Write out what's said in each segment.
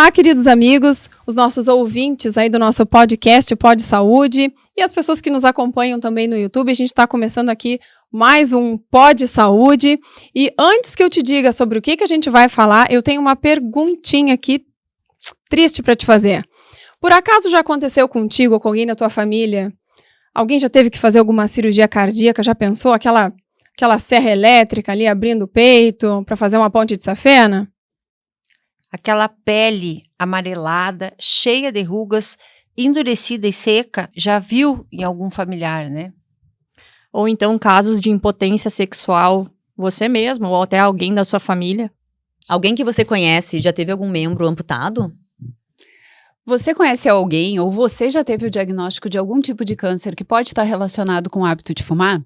Olá, queridos amigos, os nossos ouvintes aí do nosso podcast Pod Saúde e as pessoas que nos acompanham também no YouTube. A gente está começando aqui mais um Pod Saúde. E antes que eu te diga sobre o que a gente vai falar, eu tenho uma perguntinha aqui triste para te fazer. Por acaso já aconteceu contigo ou com alguém da tua família? Alguém já teve que fazer alguma cirurgia cardíaca? Já pensou aquela serra elétrica ali abrindo o peito para fazer uma ponte de safena? Aquela pele amarelada, cheia de rugas, endurecida e seca, já viu em algum familiar, né? Ou então casos de impotência sexual, você mesmo ou até alguém da sua família. Alguém que você conhece já teve algum membro amputado? Você conhece alguém ou você já teve o diagnóstico de algum tipo de câncer que pode estar relacionado com o hábito de fumar?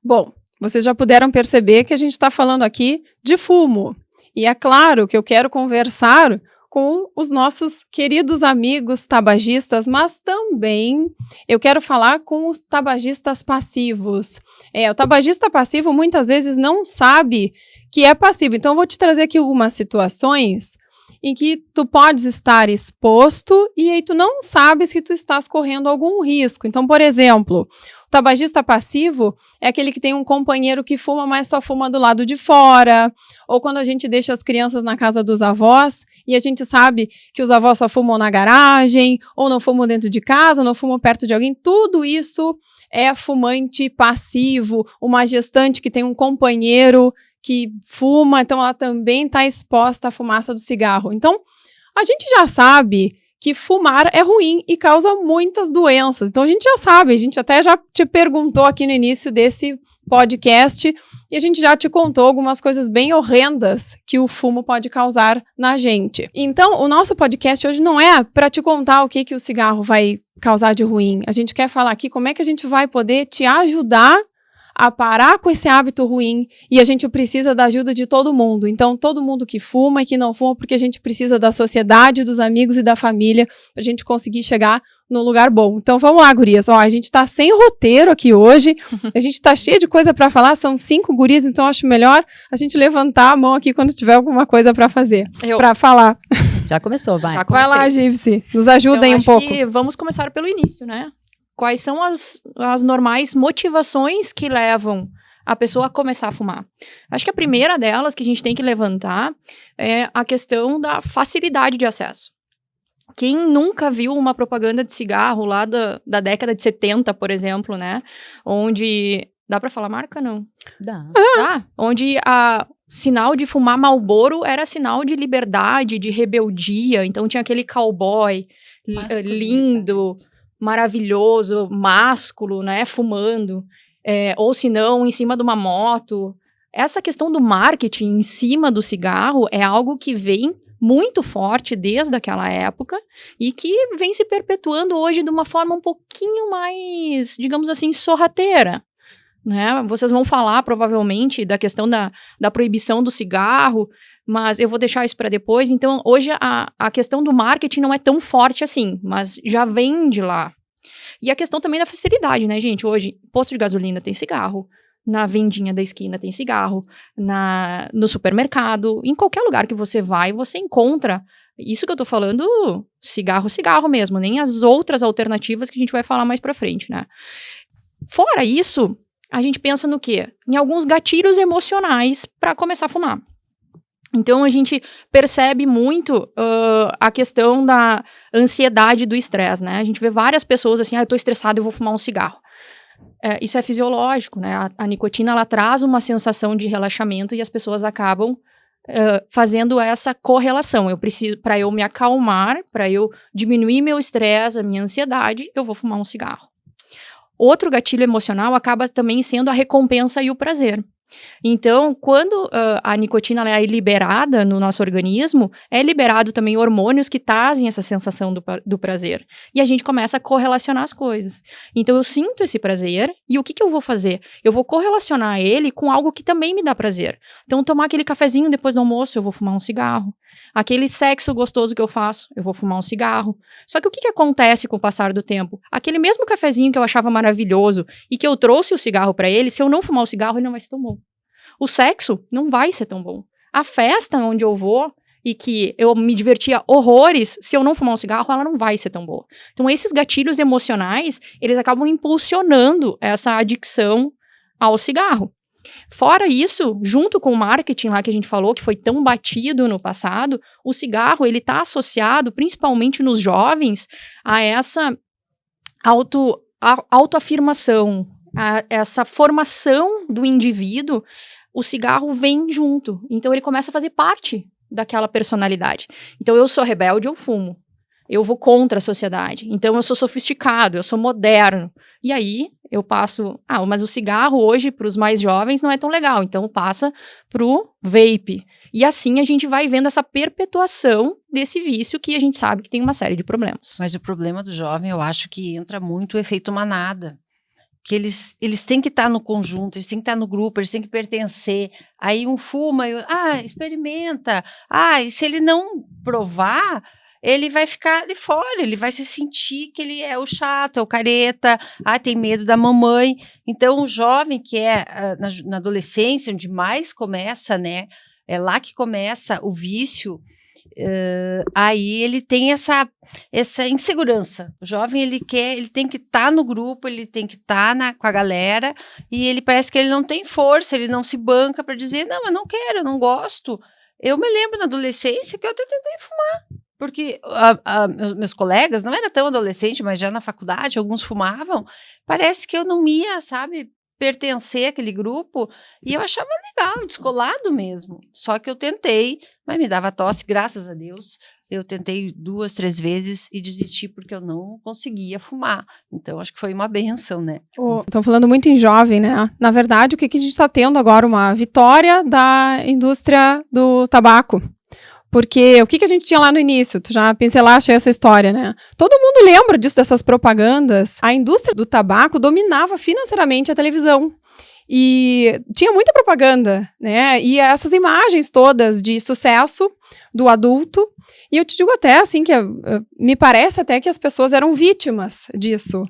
Bom, vocês já puderam perceber que a gente está falando aqui de fumo. E é claro que eu quero conversar com os nossos queridos amigos tabagistas, mas também eu quero falar com os tabagistas passivos. O tabagista passivo muitas vezes não sabe que é passivo. Então eu vou te trazer aqui algumas situações em que tu podes estar exposto e aí tu não sabes que tu estás correndo algum risco. Então, por exemplo, o tabagista passivo é aquele que tem um companheiro que fuma, mas só fuma do lado de fora, ou quando a gente deixa as crianças na casa dos avós e a gente sabe que os avós só fumam na garagem, ou não fumam dentro de casa, ou não fumam perto de alguém. Tudo isso é fumante passivo, uma gestante que tem um companheiro que fuma, então ela também está exposta à fumaça do cigarro. Então, a gente já sabe que fumar é ruim e causa muitas doenças. Então, a gente já sabe, a gente até já te perguntou aqui no início desse podcast e a gente já te contou algumas coisas bem horrendas que o fumo pode causar na gente. Então, o nosso podcast hoje não é para te contar o que o cigarro vai causar de ruim. A gente quer falar aqui como é que a gente vai poder te ajudar a parar com esse hábito ruim, e a gente precisa da ajuda de todo mundo. Então, todo mundo que fuma e que não fuma, porque a gente precisa da sociedade, dos amigos e da família, pra gente conseguir chegar num lugar bom. Então, vamos lá, gurias. Ó, a gente tá sem roteiro aqui hoje, a gente tá cheio de coisa pra falar, são 5 gurias, então acho melhor a gente levantar a mão aqui quando tiver alguma coisa pra fazer, pra falar. Já começou, vai. Vai lá, Gypsy, nos ajuda aí um pouco. Vamos começar pelo início, né? Quais são as normais motivações que levam a pessoa a começar a fumar? Acho que a primeira delas que a gente tem que levantar é a questão da facilidade de acesso. Quem nunca viu uma propaganda de cigarro lá da década de 70, por exemplo, né? Onde... Dá pra falar marca, não? Dá. Dá. Onde a sinal de fumar Marlboro era sinal de liberdade, de rebeldia. Então tinha aquele cowboy lindo, maravilhoso, másculo, né, fumando, ou se não, em cima de uma moto. Essa questão do marketing em cima do cigarro é algo que vem muito forte desde aquela época e que vem se perpetuando hoje de uma forma um pouquinho mais, digamos assim, sorrateira, né? Vocês vão falar provavelmente da questão da proibição do cigarro, mas eu vou deixar isso para depois. Então, hoje a questão do marketing não é tão forte assim, mas já vem de lá. E a questão também da facilidade, né, gente? Hoje, posto de gasolina tem cigarro, na vendinha da esquina tem cigarro, no supermercado, em qualquer lugar que você vai, você encontra. Isso que eu tô falando, cigarro mesmo, nem as outras alternativas que a gente vai falar mais pra frente, né? Fora isso, a gente pensa no quê? Em alguns gatilhos emocionais para começar a fumar. Então, a gente percebe muito a questão da ansiedade do estresse, né? A gente vê várias pessoas assim, eu tô estressado, eu vou fumar um cigarro. Isso é fisiológico, né? A nicotina, ela traz uma sensação de relaxamento e as pessoas acabam fazendo essa correlação. Eu preciso, para eu me acalmar, para eu diminuir meu estresse, a minha ansiedade, eu vou fumar um cigarro. Outro gatilho emocional acaba também sendo a recompensa e o prazer. Então, quando a nicotina ela é liberada no nosso organismo, é liberado também hormônios que trazem essa sensação do prazer. E a gente começa a correlacionar as coisas. Então, eu sinto esse prazer e o que eu vou fazer? Eu vou correlacionar ele com algo que também me dá prazer. Então, tomar aquele cafezinho depois do almoço, eu vou fumar um cigarro. Aquele sexo gostoso que eu faço, eu vou fumar um cigarro. Só que o que acontece com o passar do tempo? Aquele mesmo cafezinho que eu achava maravilhoso e que eu trouxe o cigarro para ele, se eu não fumar o cigarro, ele não vai ser tão bom. O sexo não vai ser tão bom. A festa onde eu vou, e que eu me divertia horrores, se eu não fumar um cigarro, ela não vai ser tão boa. Então, esses gatilhos emocionais, eles acabam impulsionando essa adicção ao cigarro. Fora isso, junto com o marketing lá que a gente falou, que foi tão batido no passado, o cigarro, ele tá associado, principalmente nos jovens, a essa autoafirmação, a essa formação do indivíduo. O cigarro vem junto. Então, ele começa a fazer parte daquela personalidade. Então, eu sou rebelde, eu fumo. Eu vou contra a sociedade. Então, eu sou sofisticado, eu sou moderno. E aí, eu passo... mas o cigarro hoje, para os mais jovens, não é tão legal. Então, passa pro vape. E assim, a gente vai vendo essa perpetuação desse vício que a gente sabe que tem uma série de problemas. Mas o problema do jovem, eu acho que entra muito o efeito manada. Que eles têm que estar no conjunto, eles têm que estar no grupo, eles têm que pertencer. Aí um fuma, experimenta. E se ele não provar, ele vai ficar de fora, ele vai se sentir que ele é o chato, é o careta, tem medo da mamãe. Então, o jovem que é na adolescência, onde mais começa, né? É lá que começa o vício. Aí ele tem essa insegurança. O jovem, ele tem que estar no grupo, ele tem que estar com a galera, e ele parece que ele não tem força, ele não se banca para dizer, não, eu não quero, eu não gosto. Eu me lembro na adolescência que eu até tentei fumar, porque meus colegas, não era tão adolescente, mas já na faculdade, alguns fumavam, parece que eu não ia, sabe, pertencer àquele grupo, e eu achava legal, descolado mesmo. Só que eu tentei, mas me dava tosse, graças a Deus. Eu tentei 2, 3 vezes e desisti porque eu não conseguia fumar. Então, acho que foi uma benção, né? Estão falando muito em jovem, né? Na verdade, o que a gente está tendo agora? Uma vitória da indústria do tabaco. Porque o que a gente tinha lá no início? Tu já pincelaste essa história, né? Todo mundo lembra disso, dessas propagandas. A indústria do tabaco dominava financeiramente a televisão. E tinha muita propaganda, né? E essas imagens todas de sucesso do adulto. E eu te digo até, assim, que me parece até que as pessoas eram vítimas disso.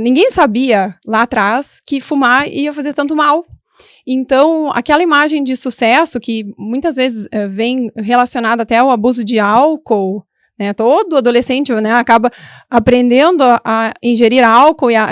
Ninguém sabia lá atrás que fumar ia fazer tanto mal. Então, aquela imagem de sucesso que muitas vezes vem relacionada até ao abuso de álcool, né? Todo adolescente, né, acaba aprendendo a ingerir álcool e a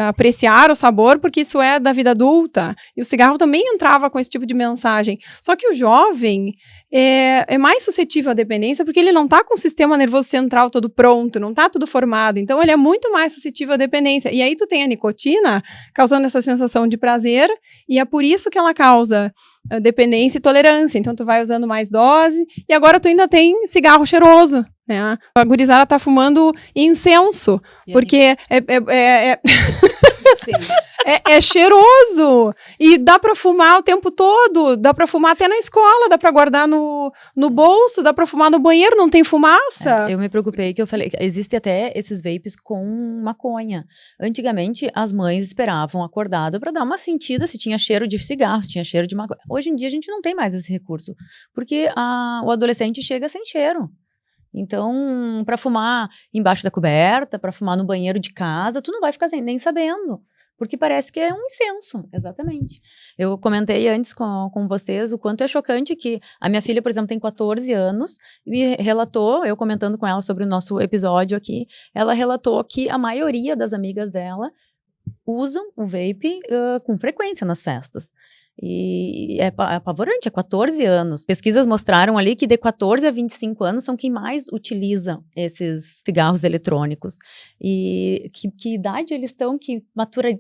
apreciar o sabor, porque isso é da vida adulta. E o cigarro também entrava com esse tipo de mensagem. Só que o jovem é mais suscetível à dependência porque ele não está com o sistema nervoso central todo pronto, não está tudo formado. Então, ele é muito mais suscetível à dependência. E aí, tu tem a nicotina causando essa sensação de prazer, e é por isso que ela causa dependência e tolerância. Então, tu vai usando mais dose, e agora tu ainda tem cigarro cheiroso, né? A gurizada tá fumando incenso, porque é cheiroso, e dá pra fumar o tempo todo, dá pra fumar até na escola, dá pra guardar no bolso, dá pra fumar no banheiro, não tem fumaça. Eu me preocupei que eu falei, existe até esses vapes com maconha. Antigamente, as mães esperavam acordado pra dar uma sentida se tinha cheiro de cigarro, se tinha cheiro de maconha. Hoje em dia, a gente não tem mais esse recurso, porque o adolescente chega sem cheiro. Então, para fumar embaixo da coberta, para fumar no banheiro de casa, tu não vai ficar nem sabendo, porque parece que é um incenso, exatamente. Eu comentei antes com vocês o quanto é chocante que a minha filha, por exemplo, tem 14 anos, e relatou, eu comentando com ela sobre o nosso episódio aqui, ela relatou que a maioria das amigas dela usam o vape com frequência nas festas. E é apavorante, é 14 anos. Pesquisas mostraram ali que de 14 a 25 anos são quem mais utiliza esses cigarros eletrônicos. E que idade eles estão, que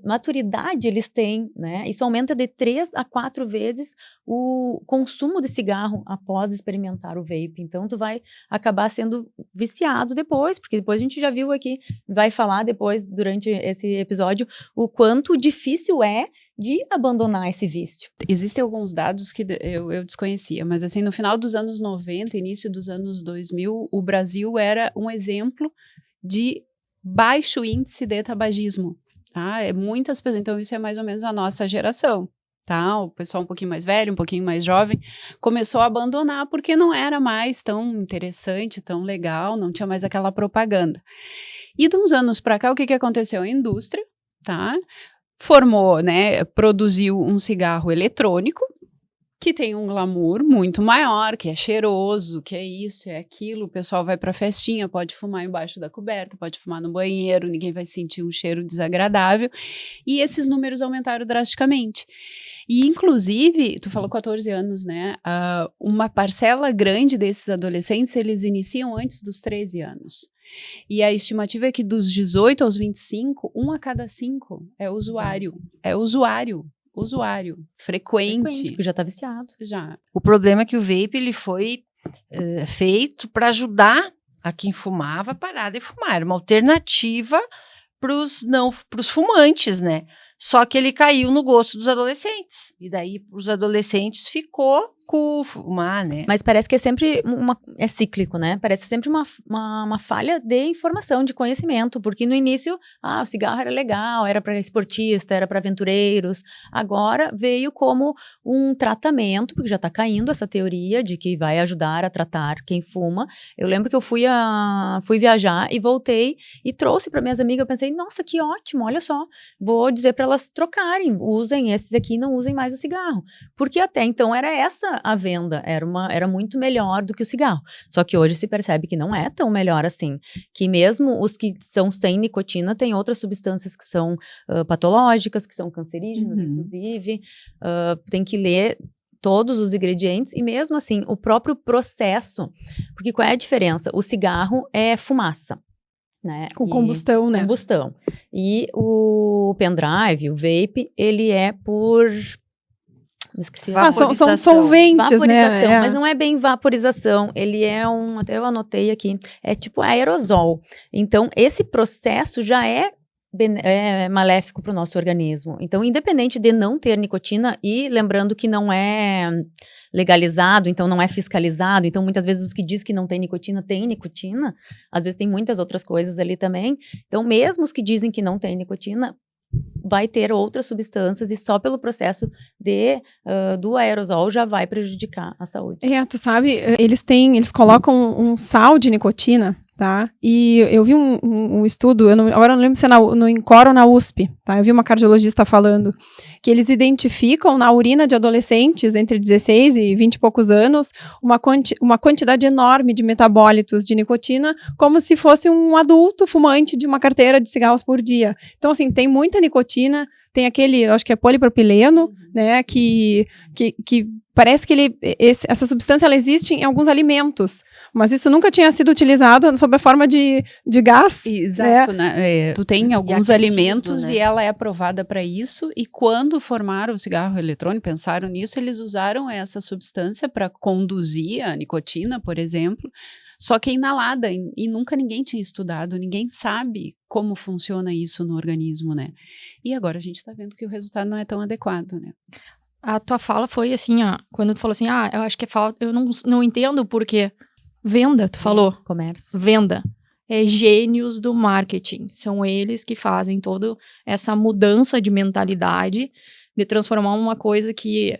maturidade eles têm, né? Isso aumenta de 3 a 4 vezes o consumo de cigarro após experimentar o vape. Então, tu vai acabar sendo viciado depois, porque depois a gente já viu aqui, vai falar depois, durante esse episódio, o quanto difícil é de abandonar esse vício. Existem alguns dados que eu desconhecia, mas assim, no final dos anos 90, início dos anos 2000, o Brasil era um exemplo de baixo índice de tabagismo, tá? Muitas pessoas, então isso é mais ou menos a nossa geração, tá? O pessoal um pouquinho mais velho, um pouquinho mais jovem, começou a abandonar porque não era mais tão interessante, tão legal, não tinha mais aquela propaganda. E de uns anos para cá, o que aconteceu? A indústria, tá? Formou, né, produziu um cigarro eletrônico, que tem um glamour muito maior, que é cheiroso, que é isso, é aquilo. O pessoal vai pra festinha, pode fumar embaixo da coberta, pode fumar no banheiro, ninguém vai sentir um cheiro desagradável. E esses números aumentaram drasticamente. E, inclusive, tu falou 14 anos, né? Uma parcela grande desses adolescentes, eles iniciam antes dos 13 anos. E a estimativa é que dos 18 aos 25, 1 a cada 5 é usuário. É usuário frequente. Porque já tá viciado. Já. O problema é que o vape ele foi feito para ajudar a quem fumava a parar de fumar. Era uma alternativa para os fumantes, né? Só que ele caiu no gosto dos adolescentes. E daí, os adolescentes ficou com fumar, né? Mas parece que é sempre é cíclico, né? Parece sempre uma falha de informação, de conhecimento, porque no início, o cigarro era legal, era para esportista, era para aventureiros. Agora veio como um tratamento, porque já está caindo essa teoria de que vai ajudar a tratar quem fuma. Eu lembro que eu fui viajar e voltei e trouxe para minhas amigas, eu pensei, nossa, que ótimo, olha só, vou dizer para elas trocarem, usem esses aqui, não usem mais o cigarro. Porque até então era essa a venda, era muito melhor do que o cigarro. Só que hoje se percebe que não é tão melhor assim, que mesmo os que são sem nicotina têm outras substâncias que são patológicas, que são cancerígenas, inclusive, tem que ler todos os ingredientes e mesmo assim, o próprio processo, porque qual é a diferença? O cigarro é fumaça. Né? Com combustão, né? Combustão. E o pendrive, o vape, ele é por... Me esqueci. São solventes, vaporização, né? Mas não é bem vaporização, ele é até eu anotei aqui, é tipo aerosol. Então, esse processo já é maléfico para o nosso organismo. Então, independente de não ter nicotina, e lembrando que não é legalizado, então não é fiscalizado, então muitas vezes os que diz que não tem nicotina, às vezes tem muitas outras coisas ali também. Então, mesmo os que dizem que não tem nicotina, vai ter outras substâncias e só pelo processo do aerosol já vai prejudicar a saúde. Tu sabe, eles colocam um sal de nicotina, tá? E eu vi um estudo, agora eu não lembro se é no INCOR ou na USP, tá? Eu vi uma cardiologista falando que eles identificam na urina de adolescentes entre 16 e 20 e poucos anos uma quantidade enorme de metabólitos de nicotina, como se fosse um adulto fumante de uma carteira de cigarros por dia. Então, assim, tem muita nicotina, tem aquele, eu acho que é polipropileno, né, que parece que essa substância ela existe em alguns alimentos, mas isso nunca tinha sido utilizado sob a forma de gás. Exato, né? Tu tem alguns alimentos, né? E ela é aprovada para isso, e quando formaram o cigarro eletrônico, pensaram nisso, eles usaram essa substância para conduzir a nicotina, por exemplo, só que é inalada, e nunca ninguém tinha estudado, ninguém sabe como funciona isso no organismo, né? E agora a gente está vendo que o resultado não é tão adequado, né? A tua fala foi assim, quando tu falou assim, eu acho que é falta, eu não entendo por quê. Venda, tu falou. Comércio. Venda. É gênios do marketing. São eles que fazem toda essa mudança de mentalidade, de transformar uma coisa que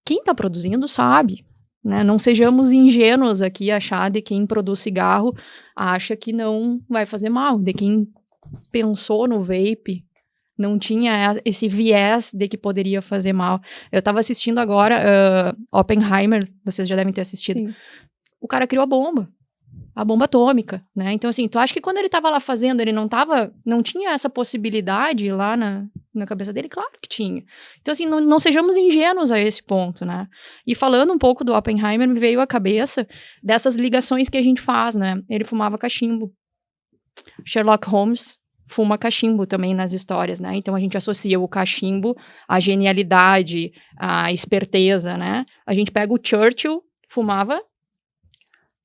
quem está produzindo sabe. Né? Não sejamos ingênuos aqui, achar de quem produz cigarro acha que não vai fazer mal, de quem pensou no vape não tinha esse viés de que poderia fazer mal. Eu estava assistindo agora Oppenheimer, vocês já devem ter assistido. Sim. O cara criou a bomba atômica, né? Então, assim, tu acha que quando ele estava lá fazendo, ele não tinha essa possibilidade lá na cabeça dele? Claro que tinha. Então, assim, não sejamos ingênuos a esse ponto, né? E falando um pouco do Oppenheimer, me veio à cabeça dessas ligações que a gente faz, né? Ele fumava cachimbo. Sherlock Holmes fuma cachimbo também nas histórias, né? Então, a gente associa o cachimbo à genialidade, à esperteza, né? A gente pega o Churchill, fumava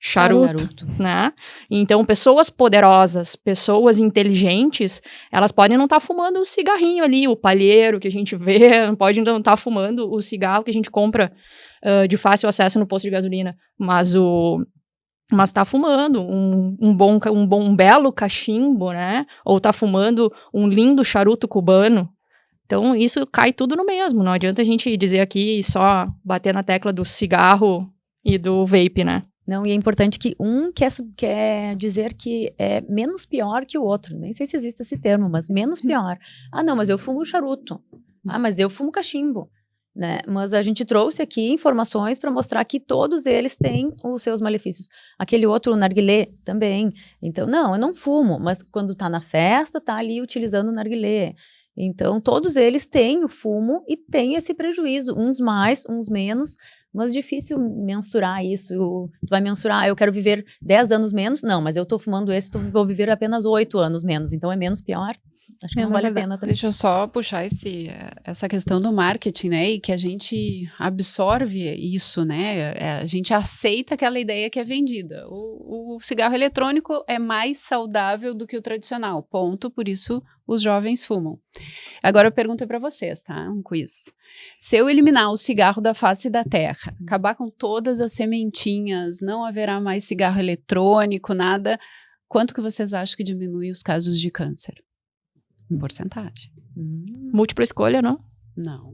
charuto, né? Então, pessoas poderosas, pessoas inteligentes, elas podem não estar fumando o cigarrinho ali, o palheiro que a gente vê, pode não estar fumando o cigarro que a gente compra de fácil acesso no posto de gasolina, mas está fumando um belo cachimbo, né? Ou está fumando um lindo charuto cubano. Então, isso cai tudo no mesmo. Não adianta a gente dizer aqui e só bater na tecla do cigarro e do vape, né? Não, e é importante que um quer dizer que é menos pior que o outro. Nem sei se existe esse termo, mas menos pior. Não, mas eu fumo charuto. Mas eu fumo cachimbo. né? Mas a gente trouxe aqui informações para mostrar que todos eles têm os seus malefícios. Aquele outro, o narguilé, também. Então, não, eu não fumo, mas quando tá na festa, tá ali utilizando o narguilé. Então, todos eles têm o fumo e têm esse prejuízo, uns mais, uns menos, mas difícil mensurar isso. Tu vai mensurar, eu quero viver 10 anos menos? Não, mas eu tô fumando esse, vou viver apenas 8 anos menos, então é menos pior. Acho que não vale a pena também. Deixa eu só puxar essa questão do marketing, né? E que a gente absorve isso, né? A gente aceita aquela ideia que é vendida. O cigarro eletrônico é mais saudável do que o tradicional, ponto. Por isso, os jovens fumam. Agora eu pergunto para vocês, tá? Um quiz. Se eu eliminar o cigarro da face da terra, acabar com todas as sementinhas, não haverá mais cigarro eletrônico, nada, quanto que vocês acham que diminui os casos de câncer? Em porcentagem. Múltipla escolha, não? Não.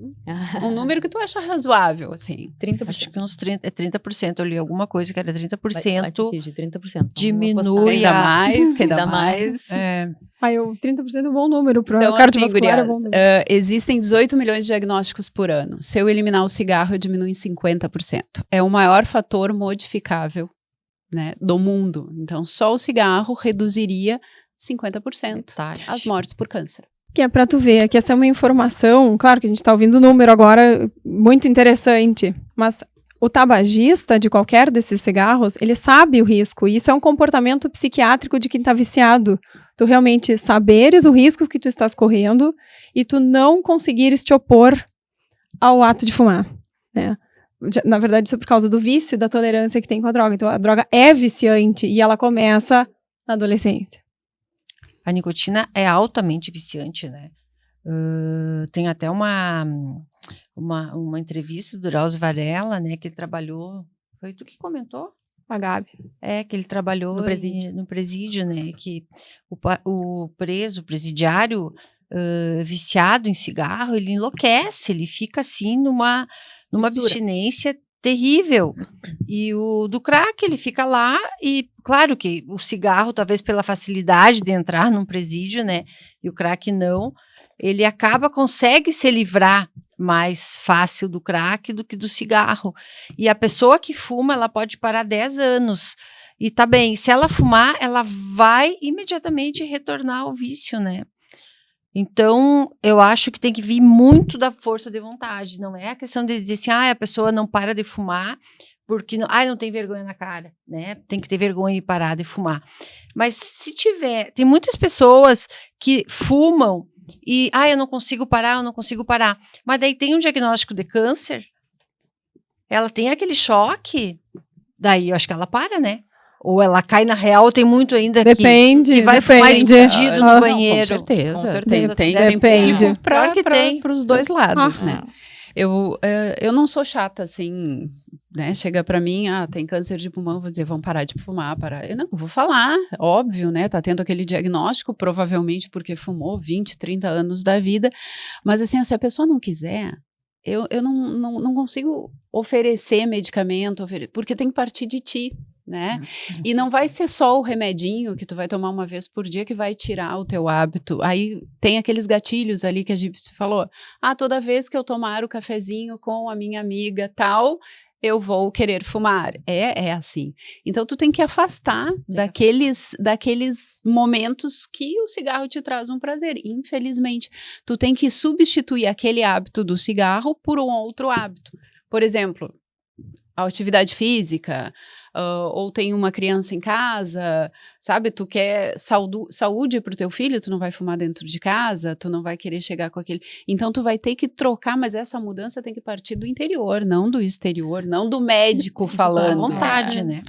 Um número que tu acha razoável, assim. 30%. Acho que uns 30%. Eu li alguma coisa que era 30%. Vai de 30%. Diminui Quem dá mais, quem dá Dá mais. É, 30% é um bom número para Então, cardiovascular. assim, É bom gurias, número. existem 18 milhões de diagnósticos por ano. Se eu eliminar o cigarro, eu diminuo em 50%. É o maior fator modificável, né, do mundo. Então, só o cigarro reduziria 50% metade. as mortes por câncer. Que é para tu ver, que essa é uma informação, claro que a gente está ouvindo o número agora, muito interessante, mas o tabagista de qualquer desses cigarros, ele sabe o risco, e isso é um comportamento psiquiátrico de quem está viciado. Tu realmente saberes o risco que tu estás correndo e tu não conseguires te opor ao ato de fumar, né? Na verdade, isso é por causa do vício e da tolerância que tem com a droga. Então, a droga é viciante e ela começa na adolescência. A nicotina é altamente viciante, né? Tem até uma entrevista do Drauzio Varela, né? Que ele trabalhou... Foi tu que comentou? A Gabi. É, que ele trabalhou no presídio, né? Que o presidiário viciado em cigarro, ele enlouquece, ele fica assim numa abstinência terrível. E o do crack, ele fica lá e, claro que o cigarro, talvez pela facilidade de entrar num presídio, né, e o crack não, ele consegue se livrar mais fácil do crack do que do cigarro. E a pessoa que fuma, ela pode parar 10 anos e tá bem. Se ela fumar, ela vai imediatamente retornar ao vício, né? Então, eu acho que tem que vir muito da força de vontade. Não é a questão de dizer assim, a pessoa não para de fumar porque não tem vergonha na cara, né? Tem que ter vergonha e parar de fumar. Mas se tiver... Tem muitas pessoas que fumam e, eu não consigo parar. Mas daí tem um diagnóstico de câncer, ela tem aquele choque, daí eu acho que ela para, né? Ou ela cai na real, tem muito ainda que vai fumar escondido no banheiro. Com certeza. Com certeza. Tem Depende. público para os dois lados, Ah. né? Eu não sou chata, assim, né? Chega para mim, tem câncer de pulmão, eu vou dizer, vamos parar de fumar, Eu não, vou falar, óbvio, né? Tá tendo aquele diagnóstico, provavelmente porque fumou 20, 30 anos da vida, mas assim, se a pessoa não quiser, eu não consigo oferecer medicamento, porque tem que partir de ti, né? E não vai ser só o remedinho que tu vai tomar uma vez por dia que vai tirar o teu hábito. Aí tem aqueles gatilhos ali que a gente falou. Toda vez que eu tomar o cafezinho com a minha amiga tal, eu vou querer fumar. É assim. Então, tu tem que afastar daqueles momentos que o cigarro te traz um prazer. Infelizmente, tu tem que substituir aquele hábito do cigarro por um outro hábito. Por exemplo, a atividade física, ou tem uma criança em casa, sabe? Tu quer saúde para o teu filho, tu não vai fumar dentro de casa, tu não vai querer chegar com aquele... Então, tu vai ter que trocar, mas essa mudança tem que partir do interior, não do exterior, não do médico falando. À vontade, né?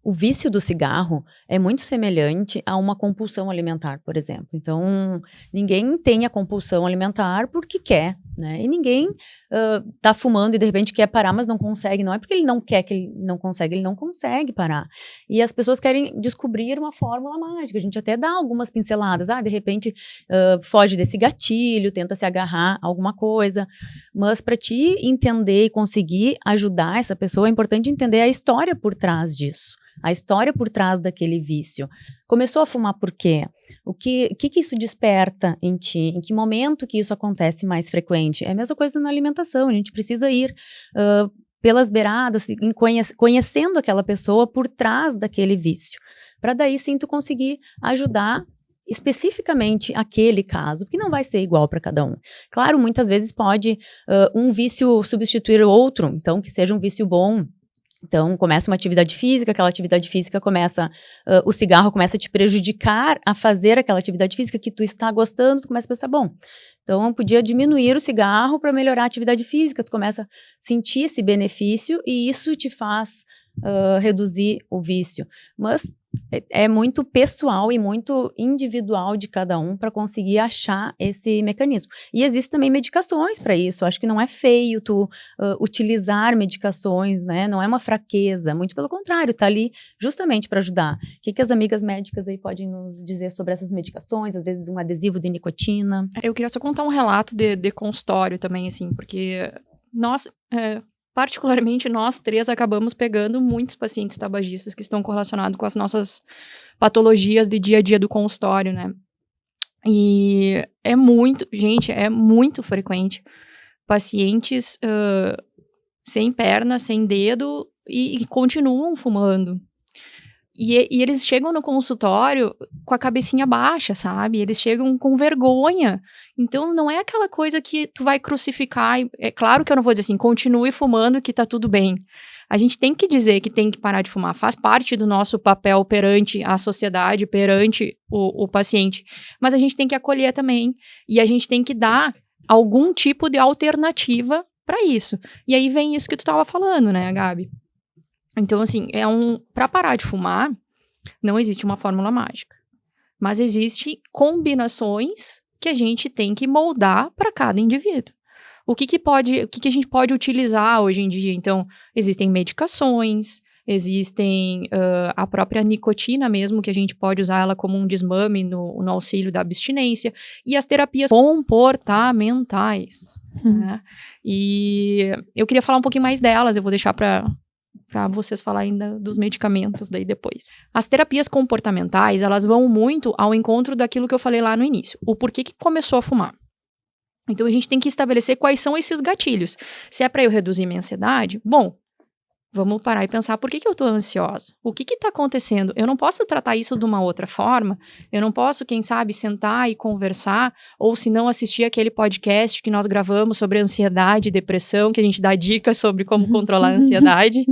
O vício do cigarro é muito semelhante a uma compulsão alimentar, por exemplo. Então, ninguém tem a compulsão alimentar porque quer, né? E ninguém tá fumando e de repente quer parar, mas não consegue. Não é porque ele não quer que ele não consegue parar. E as pessoas querem descobrir uma fórmula mágica. A gente até dá algumas pinceladas. De repente, foge desse gatilho, tenta se agarrar a alguma coisa. Mas para te entender e conseguir ajudar essa pessoa, é importante entender a história por trás disso. a história por trás daquele vício. Começou a fumar por quê? O que isso desperta em ti? Em que momento que isso acontece mais frequente? É a mesma coisa na alimentação, a gente precisa ir pelas beiradas, conhecendo aquela pessoa por trás daquele vício, para daí sim tu conseguir ajudar especificamente aquele caso, porque não vai ser igual para cada um. Claro, muitas vezes pode um vício substituir o outro, então que seja um vício bom. Então, começa uma atividade física, aquela atividade física começa, o cigarro começa a te prejudicar a fazer aquela atividade física que tu está gostando, tu começa a pensar, bom, então eu podia diminuir o cigarro para melhorar a atividade física, tu começa a sentir esse benefício e isso te faz reduzir o vício. Mas é muito pessoal e muito individual de cada um para conseguir achar esse mecanismo. E existem também medicações para isso. Acho que não é feio tu utilizar medicações, né? Não é uma fraqueza, muito pelo contrário, tá ali justamente para ajudar. O que as amigas médicas aí podem nos dizer sobre essas medicações? Às vezes um adesivo de nicotina. Eu queria só contar um relato de consultório também, assim, porque nós... particularmente nós três acabamos pegando muitos pacientes tabagistas que estão correlacionados com as nossas patologias de dia a dia do consultório, né? E é muito frequente pacientes sem perna, sem dedo e continuam fumando. E eles chegam no consultório com a cabecinha baixa, sabe? Eles chegam com vergonha. Então, não é aquela coisa que tu vai crucificar. É claro que eu não vou dizer assim, continue fumando que tá tudo bem. A gente tem que dizer que tem que parar de fumar. Faz parte do nosso papel perante a sociedade, perante o paciente. Mas a gente tem que acolher também. E a gente tem que dar algum tipo de alternativa para isso. E aí vem isso que tu tava falando, né, Gabi? Então, assim, para parar de fumar, não existe uma fórmula mágica. Mas existem combinações que a gente tem que moldar para cada indivíduo. O que a gente pode utilizar hoje em dia? Então, existem medicações, existem a própria nicotina mesmo, que a gente pode usar ela como um desmame no auxílio da abstinência, e as terapias comportamentais. Né? E eu queria falar um pouquinho mais delas, eu vou deixar para vocês falarem ainda dos medicamentos daí depois. As terapias comportamentais, elas vão muito ao encontro daquilo que eu falei lá no início. O porquê que começou a fumar. Então, a gente tem que estabelecer quais são esses gatilhos. Se é para eu reduzir minha ansiedade, bom, vamos parar e pensar por que eu estou ansiosa? O que está acontecendo? Eu não posso tratar isso de uma outra forma? Eu não posso, quem sabe, sentar e conversar? Ou se não, assistir aquele podcast que nós gravamos sobre ansiedade e depressão, que a gente dá dicas sobre como controlar a ansiedade.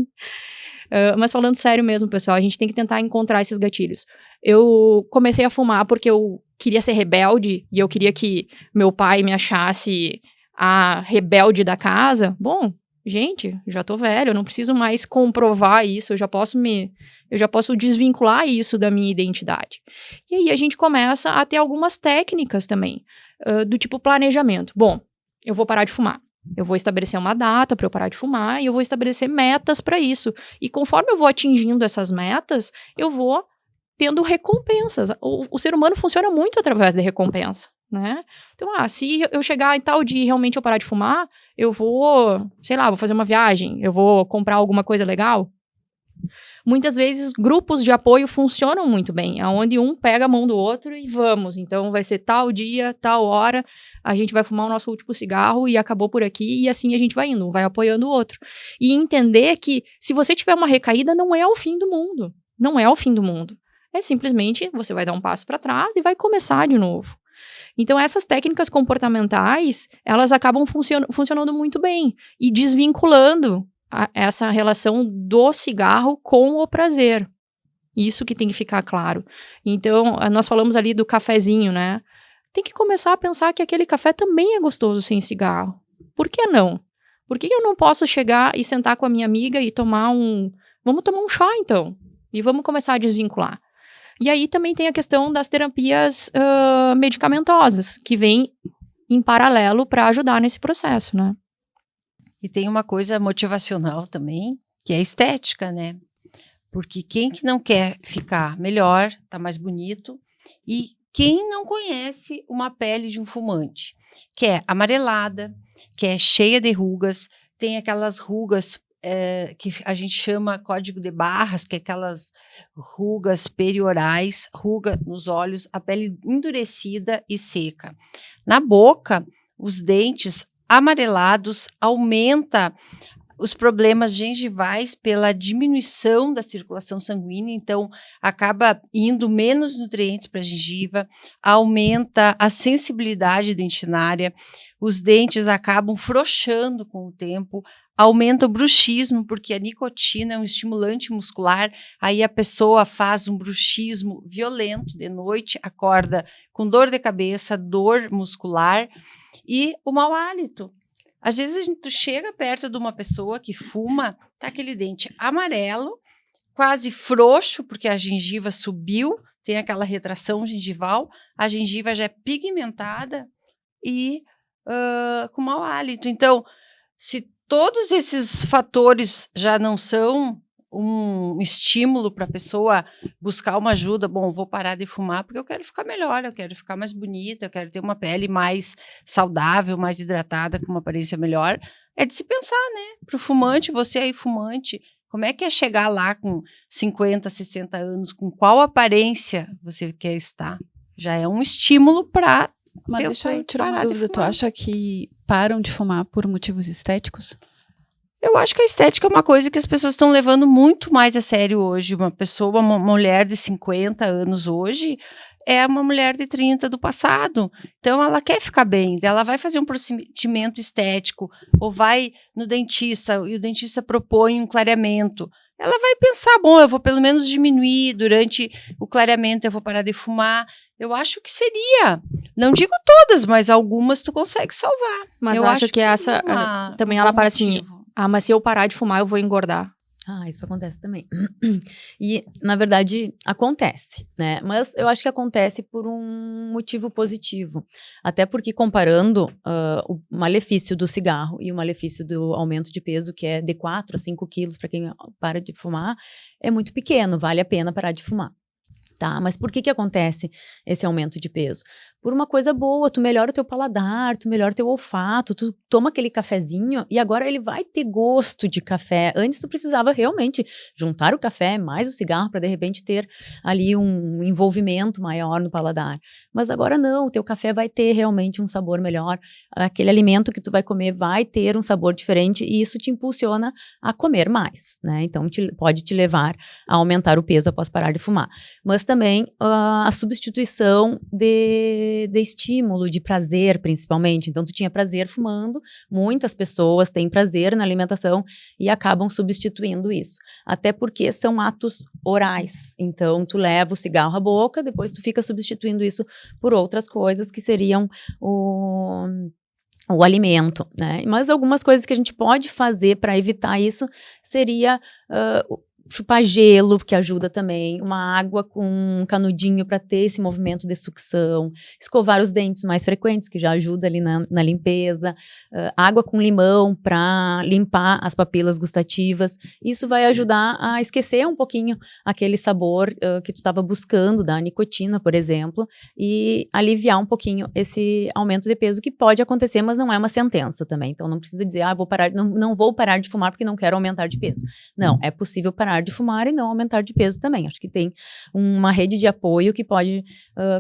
Mas falando sério mesmo, pessoal, a gente tem que tentar encontrar esses gatilhos. Eu comecei a fumar porque eu queria ser rebelde e eu queria que meu pai me achasse a rebelde da casa. Bom, gente, já tô velho, eu não preciso mais comprovar isso, eu já posso desvincular isso da minha identidade. E aí a gente começa a ter algumas técnicas também, do tipo planejamento. Bom, eu vou parar de fumar. Eu vou estabelecer uma data para eu parar de fumar e eu vou estabelecer metas para isso. E conforme eu vou atingindo essas metas, eu vou tendo recompensas. O ser humano funciona muito através de recompensa, né? Então, se eu chegar em tal dia e realmente eu parar de fumar, eu vou, sei lá, vou fazer uma viagem, eu vou comprar alguma coisa legal. Muitas vezes, grupos de apoio funcionam muito bem, onde um pega a mão do outro e vamos. Então, vai ser tal dia, tal hora, a gente vai fumar o nosso último cigarro e acabou por aqui, e assim a gente vai indo, um vai apoiando o outro. E entender que, se você tiver uma recaída, não é o fim do mundo. Não é o fim do mundo. É simplesmente, você vai dar um passo para trás e vai começar de novo. Então, essas técnicas comportamentais, elas acabam funcionando muito bem e desvinculando essa relação do cigarro com o prazer. Isso que tem que ficar claro. Então, nós falamos ali do cafezinho, né? Tem que começar a pensar que aquele café também é gostoso sem cigarro. Por que não? Por que eu não posso chegar e sentar com a minha amiga e vamos tomar um chá, então? E vamos começar a desvincular. E aí também tem a questão das terapias medicamentosas, que vêm em paralelo para ajudar nesse processo, né? E tem uma coisa motivacional também, que é a estética, né? Porque quem que não quer ficar melhor, tá mais bonito, e quem não conhece uma pele de um fumante, que é amarelada, que é cheia de rugas, tem aquelas rugas que a gente chama código de barras, que é aquelas rugas periorais, ruga nos olhos, a pele endurecida e seca. Na boca, os dentes amarelados, aumenta os problemas gengivais pela diminuição da circulação sanguínea, então acaba indo menos nutrientes para a gengiva, aumenta a sensibilidade dentinária, os dentes acabam frouxando com o tempo, aumenta o bruxismo, porque a nicotina é um estimulante muscular, aí a pessoa faz um bruxismo violento de noite, acorda com dor de cabeça, dor muscular e o mau hálito. Às vezes tu chega perto de uma pessoa que fuma, tá aquele dente amarelo, quase frouxo, porque a gengiva subiu, tem aquela retração gengival, a gengiva já é pigmentada e com mau hálito. Então, se todos esses fatores já não são um estímulo para a pessoa buscar uma ajuda, bom, vou parar de fumar porque eu quero ficar melhor, eu quero ficar mais bonita, eu quero ter uma pele mais saudável, mais hidratada, com uma aparência melhor, é de se pensar, né? Para o fumante, você aí fumante, como é que é chegar lá com 50, 60 anos, com qual aparência você quer estar? Já é um estímulo para Mas deixa eu tirar uma dúvida, tu acha que param de fumar por motivos estéticos? Eu acho que a estética é uma coisa que as pessoas estão levando muito mais a sério hoje. Uma mulher de 50 anos hoje é uma mulher de 30 do passado. Então, ela quer ficar bem, ela vai fazer um procedimento estético ou vai no dentista e o dentista propõe um clareamento. Ela vai pensar, bom, eu vou pelo menos diminuir durante o clareamento, eu vou parar de fumar. Eu acho que seria, não digo todas, mas algumas tu consegue salvar. Mas eu acho que essa também ela para assim, mas se eu parar de fumar, eu vou engordar. Isso acontece também. E, na verdade, acontece, né? Mas eu acho que acontece por um motivo positivo. Até porque, comparando o malefício do cigarro e o malefício do aumento de peso, que é de 4 a 5 quilos para quem para de fumar, é muito pequeno, vale a pena parar de fumar. Tá, mas por que acontece esse aumento de peso? Por uma coisa boa, tu melhora o teu paladar, tu melhora o teu olfato, tu toma aquele cafezinho e agora ele vai ter gosto de café. Antes tu precisava realmente juntar o café mais o cigarro para de repente ter ali um envolvimento maior no paladar. Mas agora não, o teu café vai ter realmente um sabor melhor, aquele alimento que tu vai comer vai ter um sabor diferente e isso te impulsiona a comer mais, né? Então pode te levar a aumentar o peso após parar de fumar. Mas também a substituição de estímulo, de prazer, principalmente. Então, tu tinha prazer fumando, muitas pessoas têm prazer na alimentação e acabam substituindo isso. Até porque são atos orais. Então, tu leva o cigarro à boca, depois tu fica substituindo isso por outras coisas que seriam o alimento, né? Mas algumas coisas que a gente pode fazer para evitar isso seria chupar gelo, que ajuda também, uma água com um canudinho para ter esse movimento de sucção, escovar os dentes mais frequentes, que já ajuda ali na limpeza, água com limão para limpar as papilas gustativas, isso vai ajudar a esquecer um pouquinho aquele sabor que tu estava buscando da nicotina, por exemplo, e aliviar um pouquinho esse aumento de peso que pode acontecer, mas não é uma sentença também, então não precisa dizer, vou parar, não vou parar de fumar porque não quero aumentar de peso. Não, é possível parar de fumar e não aumentar de peso também. Acho que tem uma rede de apoio que pode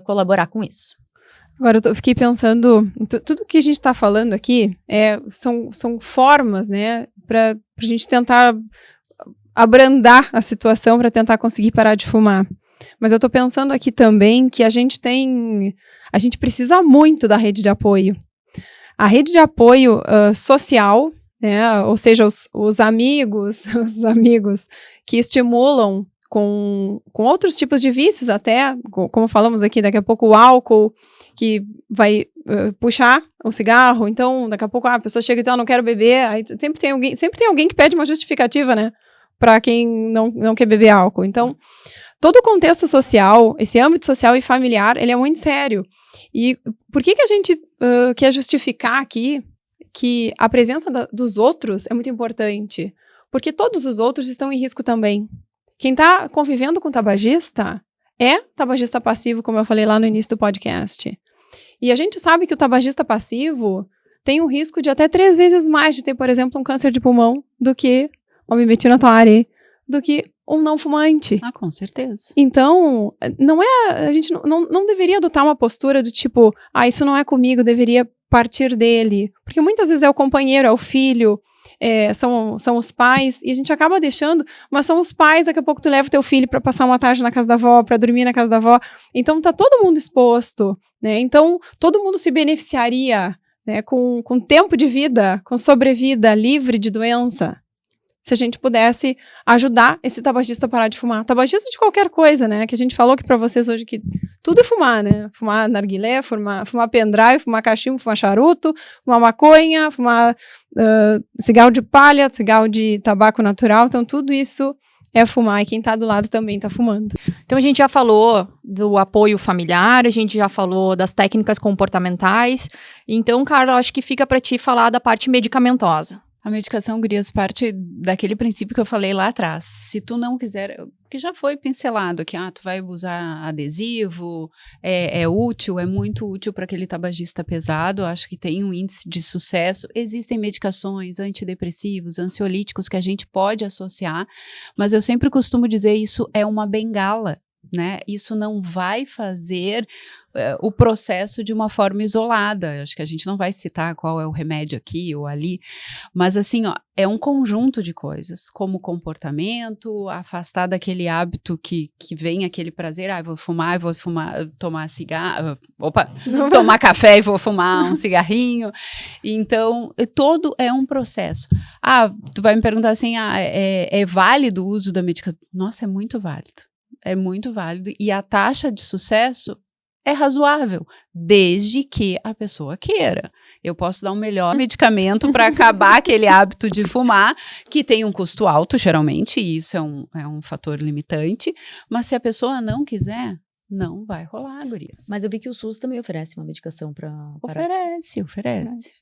colaborar com isso. Agora, eu fiquei pensando, tudo que a gente está falando aqui são formas, né, para a gente tentar abrandar a situação para tentar conseguir parar de fumar. Mas eu estou pensando aqui também que a gente precisa muito da rede de apoio. A rede de apoio social, ou seja, os amigos que estimulam com outros tipos de vícios até, como falamos aqui, daqui a pouco o álcool, que vai puxar o cigarro, então daqui a pouco a pessoa chega e diz, não quero beber, aí sempre tem alguém que pede uma justificativa, né, para quem não quer beber álcool. Então, todo o contexto social, esse âmbito social e familiar, ele é muito sério. E por que a gente quer justificar aqui que a presença dos outros é muito importante? Porque todos os outros estão em risco também. Quem está convivendo com o tabagista é tabagista passivo, como eu falei lá no início do podcast. E a gente sabe que o tabagista passivo tem um risco de até 3 vezes mais de ter, por exemplo, um câncer de pulmão do que ou me meti na tua área, do que um não fumante. Ah, com certeza. Então, a gente não deveria adotar uma postura do tipo, isso não é comigo, deveria partir dele. Porque muitas vezes é o companheiro, é o filho, são os pais, e a gente acaba deixando, mas são os pais, daqui a pouco tu leva o teu filho para passar uma tarde na casa da avó, para dormir na casa da avó. Então, tá todo mundo exposto, né? Então, todo mundo se beneficiaria, né, com tempo de vida, com sobrevida, livre de doença, se a gente pudesse ajudar esse tabagista a parar de fumar. Tabagista de qualquer coisa, né? Que a gente falou aqui pra vocês hoje que tudo é fumar, né? Fumar narguilé, fumar pendrive, fumar cachimbo, fumar charuto, fumar maconha, fumar cigarro de palha, cigarro de tabaco natural. Então, tudo isso é fumar e quem tá do lado também tá fumando. Então, a gente já falou do apoio familiar, a gente já falou das técnicas comportamentais. Então, Carla, acho que fica para ti falar da parte medicamentosa. A medicação, gurias, parte daquele princípio que eu falei lá atrás. Se tu não quiser, que já foi pincelado, que tu vai usar adesivo, é útil, é muito útil para aquele tabagista pesado, acho que tem um índice de sucesso. Existem medicações, antidepressivos, ansiolíticos que a gente pode associar, mas eu sempre costumo dizer isso é uma bengala, né? Isso não vai fazer o processo de uma forma isolada. Acho que a gente não vai citar qual é o remédio aqui ou ali, mas assim, é um conjunto de coisas, como comportamento, afastar daquele hábito que vem aquele prazer, vou fumar, tomar cigarro, tomar café e vou fumar um cigarrinho. Então, todo é um processo. Tu vai me perguntar assim, é válido o uso da medicação? Nossa, é muito válido. É muito válido. E a taxa de sucesso é razoável, desde que a pessoa queira. Eu posso dar um melhor medicamento para acabar aquele hábito de fumar, que tem um custo alto, geralmente, e isso é um fator limitante. Mas se a pessoa não quiser, não vai rolar, gurias. Mas eu vi que o SUS também oferece uma medicação para... Oferece.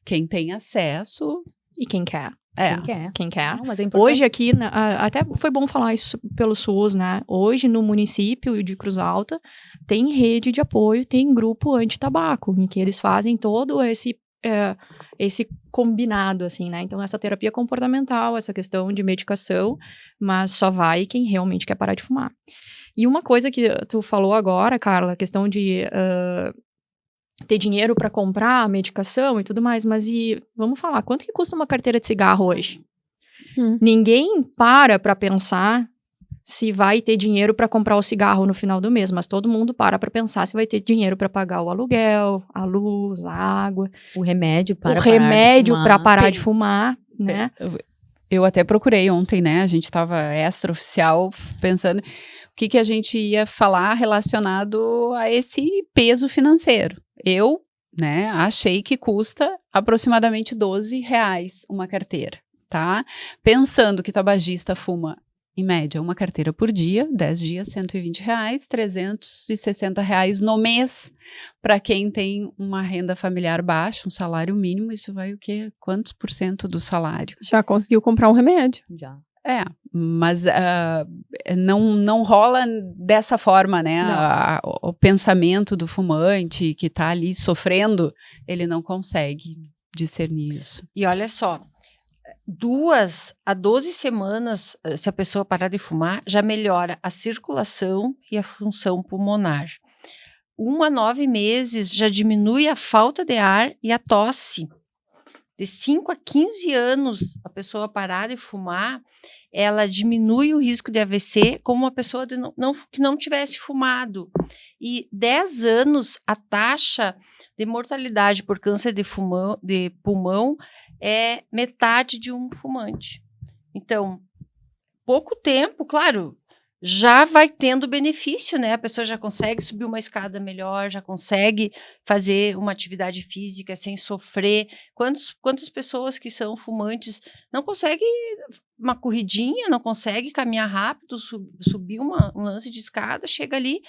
Quem tem acesso... E quem quer. Quem quer. Não, mas é importante. Hoje aqui, até foi bom falar isso pelo SUS, né? Hoje no município de Cruz Alta tem rede de apoio, tem grupo anti-tabaco, em que eles fazem todo esse combinado, assim, né? Então essa terapia comportamental, essa questão de medicação, mas só vai quem realmente quer parar de fumar. E uma coisa que tu falou agora, Carla, a questão de... ter dinheiro para comprar a medicação e tudo mais, mas vamos falar, quanto que custa uma carteira de cigarro hoje? Ninguém para pensar se vai ter dinheiro para comprar o cigarro no final do mês, mas todo mundo para pensar se vai ter dinheiro para pagar o aluguel, a luz, a água, o remédio para parar de fumar, né? Eu até procurei ontem, né? A gente estava extraoficial pensando o que a gente ia falar relacionado a esse peso financeiro. Eu, né, achei que custa aproximadamente R$12 uma carteira, tá? Pensando que tabagista fuma, em média, uma carteira por dia, 10 dias, R$120, R$360 no mês. Para quem tem uma renda familiar baixa, um salário mínimo, isso vai o quê? Quantos % do salário? Já conseguiu comprar um remédio. Já. Mas não rola dessa forma, né? O pensamento do fumante que está ali sofrendo, ele não consegue discernir isso. E olha só, 2 a 12 semanas, se a pessoa parar de fumar, já melhora a circulação e a função pulmonar. 1 a 9 meses já diminui a falta de ar e a tosse. De 5 a 15 anos, a pessoa parar de fumar, ela diminui o risco de AVC como uma pessoa que não tivesse fumado. E 10 anos, a taxa de mortalidade por câncer de pulmão é metade de um fumante. Então, pouco tempo, claro, já vai tendo benefício, né? A pessoa já consegue subir uma escada melhor, já consegue fazer uma atividade física sem sofrer. Quantas pessoas que são fumantes não conseguem uma corridinha, não conseguem caminhar rápido, subir um lance de escada, chega ali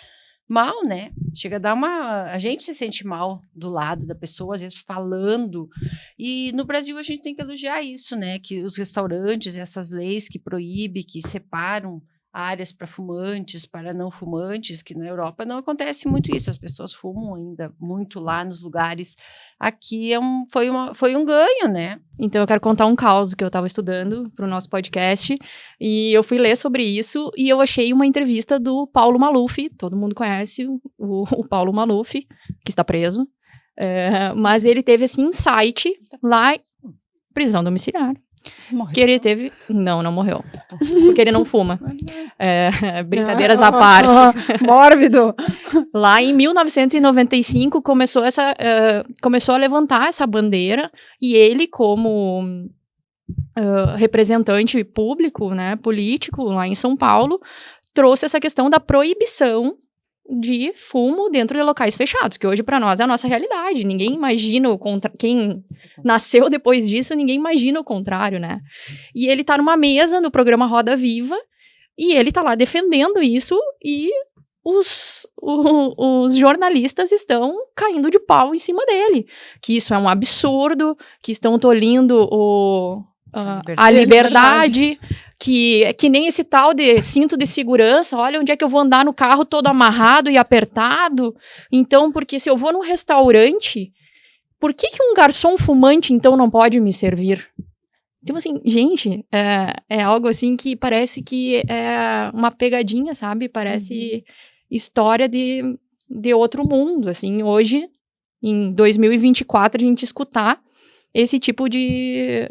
mal, né? Chega a dar a gente se sente mal do lado da pessoa, às vezes falando. E no Brasil a gente tem que elogiar isso, né? Que os restaurantes, essas leis que proíbem, que separam áreas para fumantes, para não fumantes, que na Europa não acontece muito isso, as pessoas fumam ainda muito lá nos lugares. Aqui foi um ganho, né? Então eu quero contar um caso que eu estava estudando para o nosso podcast e eu fui ler sobre isso e eu achei uma entrevista do Paulo Maluf, todo mundo conhece o Paulo Maluf, que está preso, mas ele teve esse insight lá, prisão domiciliar. Morreu. Que ele teve... Não morreu. Porque ele não fuma. Brincadeiras à parte. Mórbido. Lá em 1995 começou a levantar essa bandeira e ele, como representante público, né, político lá em São Paulo, trouxe essa questão da proibição de fumo dentro de locais fechados, que hoje para nós é a nossa realidade. Ninguém imagina quem nasceu depois disso, ninguém imagina o contrário, né? E ele tá numa mesa no programa Roda Viva e ele tá lá defendendo isso e os jornalistas estão caindo de pau em cima dele, que isso é um absurdo, que estão tolindo a liberdade, que nem esse tal de cinto de segurança, olha onde é que eu vou andar no carro todo amarrado e apertado. Então, porque se eu vou num restaurante, por que um garçom fumante, então, não pode me servir? Então, assim, gente, é algo assim que parece que é uma pegadinha, sabe? Parece história de outro mundo, assim. Hoje, em 2024, a gente escutar esse tipo de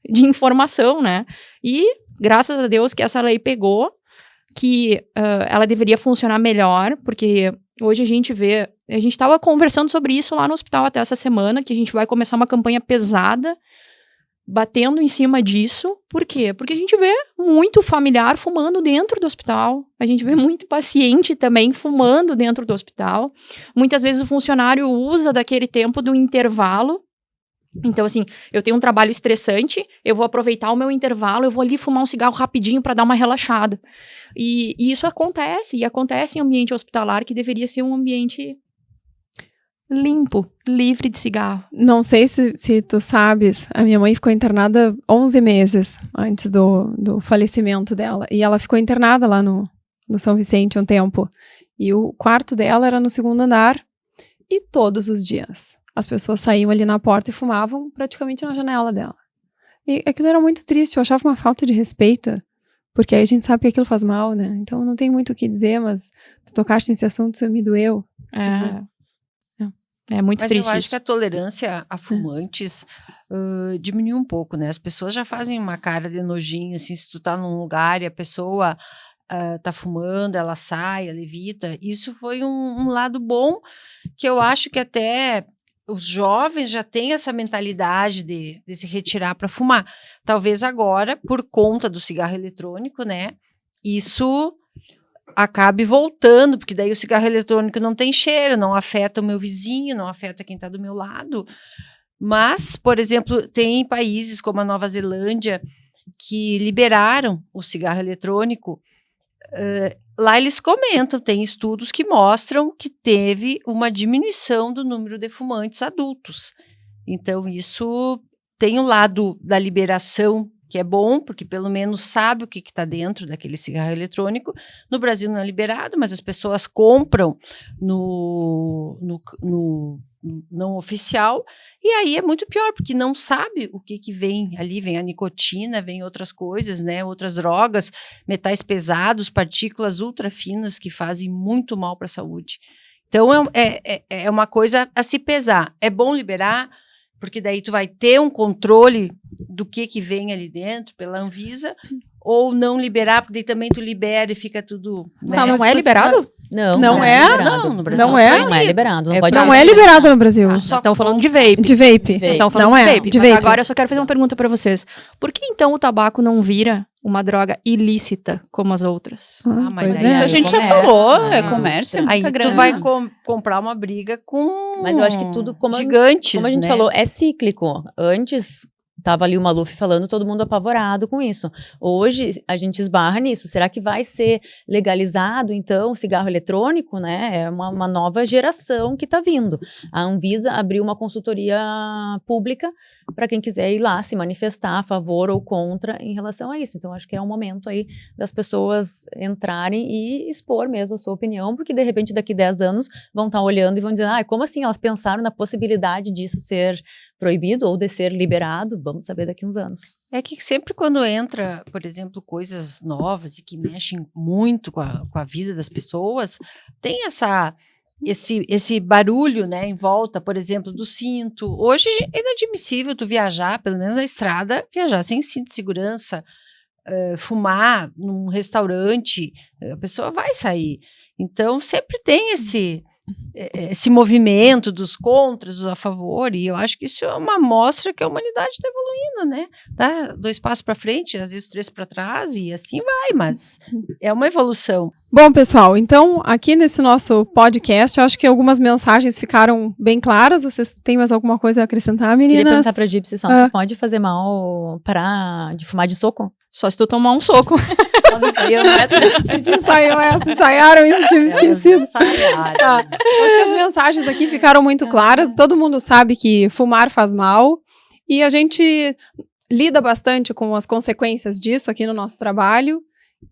informação, né? E, graças a Deus, que essa lei pegou, que ela deveria funcionar melhor, porque hoje a gente estava conversando sobre isso lá no hospital até essa semana, que a gente vai começar uma campanha pesada, batendo em cima disso. Por quê? Porque a gente vê muito familiar fumando dentro do hospital, a gente vê muito paciente também fumando dentro do hospital. Muitas vezes o funcionário usa daquele tempo do intervalo. Então, assim, eu tenho um trabalho estressante, eu vou aproveitar o meu intervalo, eu vou ali fumar um cigarro rapidinho para dar uma relaxada. E isso acontece, e acontece em ambiente hospitalar, que deveria ser um ambiente limpo, livre de cigarro. Não sei se tu sabes, a minha mãe ficou internada 11 meses antes do falecimento dela. E ela ficou internada lá no São Vicente um tempo. E o quarto dela era no 2º andar. E todos os dias as pessoas saíam ali na porta e fumavam praticamente na janela dela. E aquilo era muito triste, eu achava uma falta de respeito. Porque aí a gente sabe que aquilo faz mal, né? Então não tem muito o que dizer, mas tu tocaste nesse assunto, isso me doeu. É muito triste. Mas eu acho que a tolerância a fumantes diminuiu um pouco, né? As pessoas já fazem uma cara de nojinho, assim, se tu tá num lugar e a pessoa tá fumando, ela sai, ela evita. Isso foi um lado bom, que eu acho que até os jovens já têm essa mentalidade de se retirar para fumar. Talvez agora, por conta do cigarro eletrônico, né? Isso acabe voltando, porque daí o cigarro eletrônico não tem cheiro, não afeta o meu vizinho, não afeta quem está do meu lado. Mas, por exemplo, tem países como a Nova Zelândia que liberaram o cigarro eletrônico. Lá eles comentam, tem estudos que mostram que teve uma diminuição do número de fumantes adultos. Então, isso tem o lado da liberação, que é bom, porque pelo menos sabe o que está dentro daquele cigarro eletrônico. No Brasil não é liberado, mas as pessoas compram no não oficial, e aí é muito pior, porque não sabe o que vem ali, vem a nicotina, vem outras coisas, né, outras drogas, metais pesados, partículas ultra finas que fazem muito mal para a saúde. Então é uma coisa a se pesar. É bom liberar, porque daí tu vai ter um controle do que vem ali dentro pela Anvisa, ou não liberar, porque daí também tu libera e fica tudo... Né? Não, não é liberado? Não é? Liberado. Não, no Brasil não é? Não é liberado. Não, pode não é liberado no Brasil. Nós estamos falando de vape. De vape. Estamos falando Não de é. vape. De Mas vape. agora eu só quero fazer uma pergunta para vocês. Por que então o tabaco não vira uma droga ilícita como as outras? Mas Pois daí Isso a gente já comércio, falou, né? é comércio, é Aí muita tu grana. vai comprar uma briga com Mas eu acho que tudo, como gigantes, a gente né? falou, é cíclico. Antes, tava ali o Maluf falando, todo mundo apavorado com isso. Hoje, a gente esbarra nisso. Será que vai ser legalizado, então, o cigarro eletrônico, né? É uma nova geração que está vindo. A Anvisa abriu uma consultoria pública para quem quiser ir lá se manifestar a favor ou contra em relação a isso. Então, acho que é um momento aí das pessoas entrarem e expor mesmo a sua opinião, porque de repente daqui 10 anos vão estar olhando e vão dizer, como assim elas pensaram na possibilidade disso ser proibido ou de ser liberado? Vamos saber daqui uns anos. É que sempre quando entra, por exemplo, coisas novas e que mexem muito com a vida das pessoas, tem esse barulho, né, em volta, por exemplo, do cinto. Hoje é inadmissível tu viajar, pelo menos na estrada, viajar sem cinto de segurança, fumar num restaurante, a pessoa vai sair. Então, sempre tem esse movimento dos contras, dos a favor, e eu acho que isso é uma amostra que a humanidade está evoluindo, né? Dá 2 passos para frente, às vezes 3 para trás, e assim vai, mas é uma evolução. Bom, pessoal, então aqui nesse nosso podcast, eu acho que algumas mensagens ficaram bem claras. Vocês têm mais alguma coisa a acrescentar, meninas? Queria perguntar pra Gypsy só, pode fazer mal parar de fumar de soco? Só se tu tomar um soco. A gente ensaiaram isso, tinha esquecido. Acho que as mensagens aqui ficaram muito claras. Todo mundo sabe que fumar faz mal. E a gente lida bastante com as consequências disso aqui no nosso trabalho.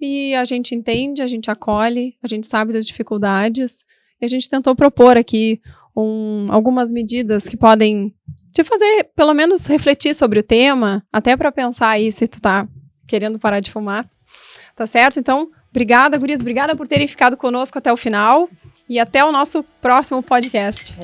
E a gente entende, a gente acolhe, a gente sabe das dificuldades. E a gente tentou propor aqui algumas medidas que podem te fazer, pelo menos, refletir sobre o tema. Até para pensar aí se tu tá querendo parar de fumar. Tá certo? Então, obrigada, gurias. Obrigada por terem ficado conosco até o final. E até o nosso próximo podcast.